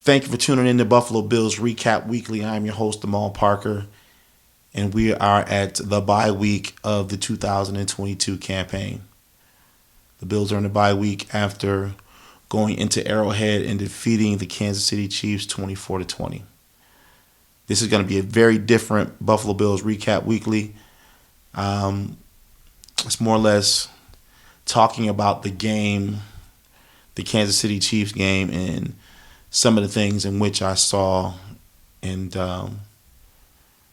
Thank you for tuning in to Buffalo Bills Recap Weekly. I'm your host, Amal Parker, and we are at the bye week of the 2022 campaign. The Bills are in the bye week after going into Arrowhead and defeating the Kansas City Chiefs 24-20. This is going to be a very different Buffalo Bills Recap Weekly. It's more or less talking about the game, the Kansas City Chiefs game, and some of the things in which I saw, and we're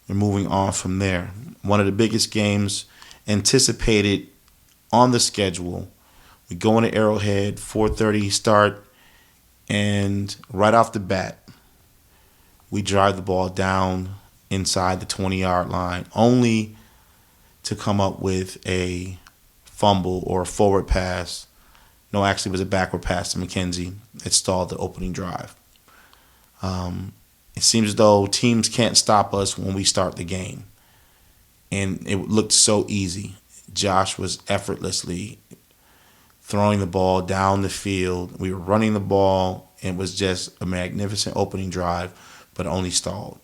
moving on from there. One of the biggest games anticipated on the schedule. We go into Arrowhead, 4:30 start, and right off the bat, we drive the ball down inside the 20-yard line, only to come up with a fumble or a forward pass. No, actually, it was a backward pass to McKenzie. It stalled the opening drive. It seems as though teams can't stop us when we start the game. And it looked so easy. Josh was effortlessly throwing the ball down the field. We were running the ball. It was just a magnificent opening drive, but only stalled.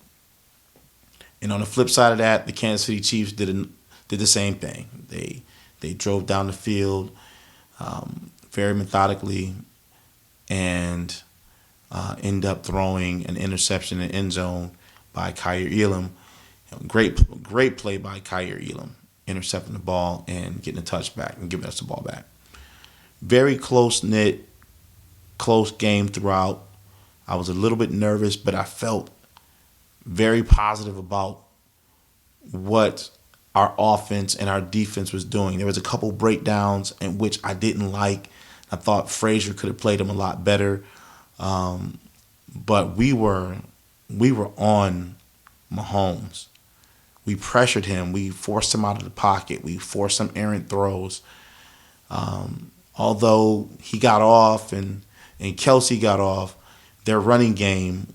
And on the flip side of that, the Kansas City Chiefs did the same thing. They drove down the field very methodically and end up throwing an interception in the end zone by Kaiir Elam. Great play by Kaiir Elam, intercepting the ball and getting a touchback and giving us the ball back. Very close-knit, close game throughout. I was a little bit nervous, but I felt very positive about what our offense and our defense was doing. There was a couple breakdowns in which I didn't like. I thought Frazier could have played them a lot better. But we were on Mahomes. We pressured him. We forced him out of the pocket. We forced some errant throws. Although he got off and Kelsey got off, their running game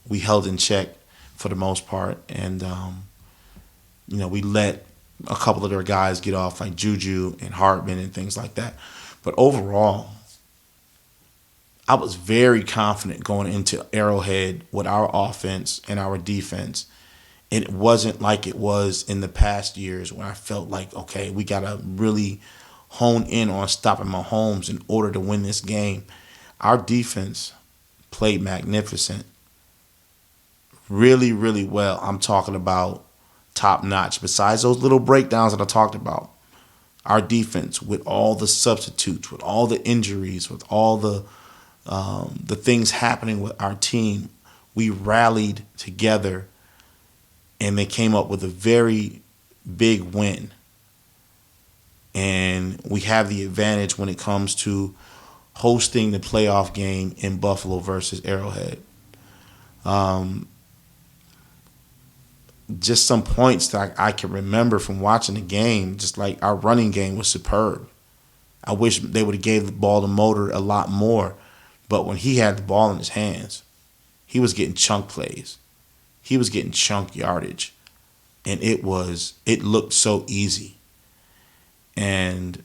we held in check for the most part. And, we let a couple of their guys get off, like Juju and Hartman and things like that. But overall, I was very confident going into Arrowhead with our offense and our defense. And it wasn't like it was in the past years when I felt like, okay, we got to really hone in on stopping Mahomes in order to win this game. Our defense played magnificent. Really, really well. I'm talking about top notch. Besides those little breakdowns that I talked about, our defense, with all the substitutes, with all the injuries, with all the things happening with our team, we rallied together and they came up with a very big win. And we have the advantage when it comes to hosting the playoff game in Buffalo versus Arrowhead. Just some points that I can remember from watching the game, just like our running game was superb. I wish they would have gave the ball to Motor a lot more. But when he had the ball in his hands, he was getting chunk plays. He was getting chunk yardage. And it looked so easy. And,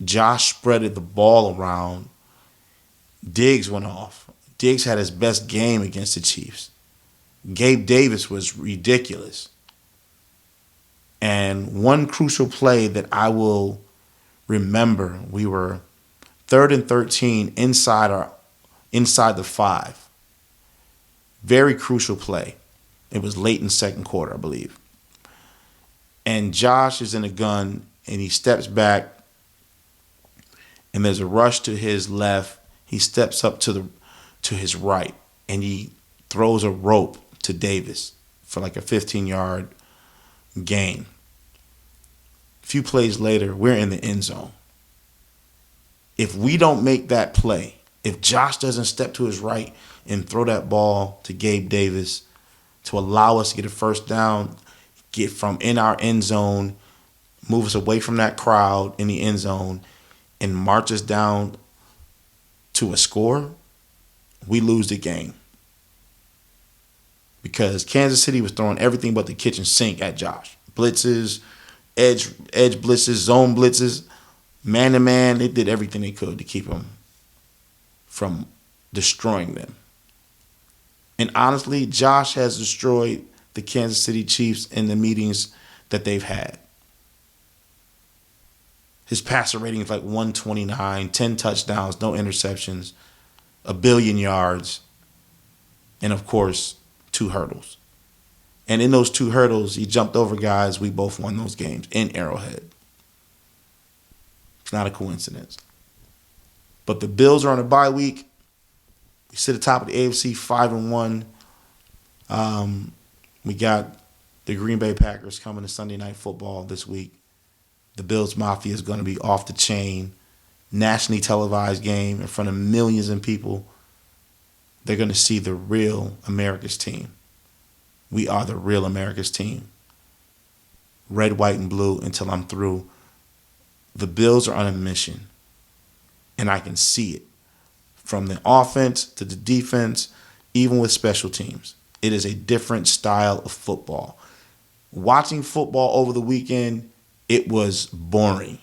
Josh spreaded the ball around. Diggs went off. Diggs had his best game against the Chiefs. Gabe Davis was ridiculous. And one crucial play that I will remember, we were 3rd and 13 inside the 5. Very crucial play. It was late in second quarter, I believe. And Josh is in a gun, and he steps back, and there's a rush to his left. He steps up to his right, and he throws a rope to Davis for like a 15-yard gain. A few plays later, we're in the end zone. If we don't make that play, if Josh doesn't step to his right and throw that ball to Gabe Davis to allow us to get a first down, get from in our end zone, move us away from that crowd in the end zone, and march us down to a score, we lose the game. Because Kansas City was throwing everything but the kitchen sink at Josh. Blitzes, edge blitzes, zone blitzes, man-to-man. They did everything they could to keep him from destroying them. And honestly, Josh has destroyed the Kansas City Chiefs in the meetings that they've had. His passer rating is like 129, 10 touchdowns, no interceptions, 1,000,000,000 yards, and of course, 2 hurdles. And in those 2 hurdles, he jumped over guys. We both won those games in Arrowhead. It's not a coincidence. But the Bills are on a bye week. We sit atop of the AFC 5-1. We got the Green Bay Packers coming to Sunday Night Football this week. The Bills Mafia is going to be off the chain. Nationally televised game in front of millions of people. They're going to see the real America's team. We are the real America's team. Red, white, and blue until I'm through. The Bills are on a mission. And I can see it. From the offense to the defense, even with special teams. It is a different style of football. Watching football over the weekend, it was boring.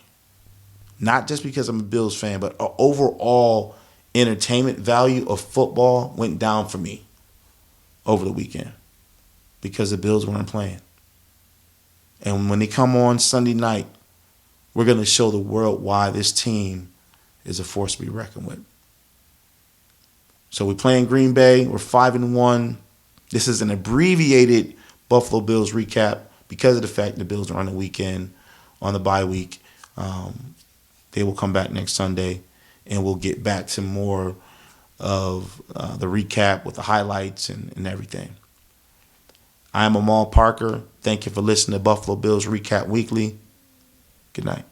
Not just because I'm a Bills fan, but an overall entertainment value of football went down for me over the weekend because the Bills weren't playing. And when they come on Sunday night, we're going to show the world why this team is a force to be reckoned with. So we play in Green Bay. We're 5-1. This is an abbreviated Buffalo Bills recap because of the fact the Bills are on the weekend, on the bye week. They will come back next Sunday, and we'll get back to more of the recap with the highlights and everything. I am Amal Parker. Thank you for listening to Buffalo Bills Recap Weekly. Good night.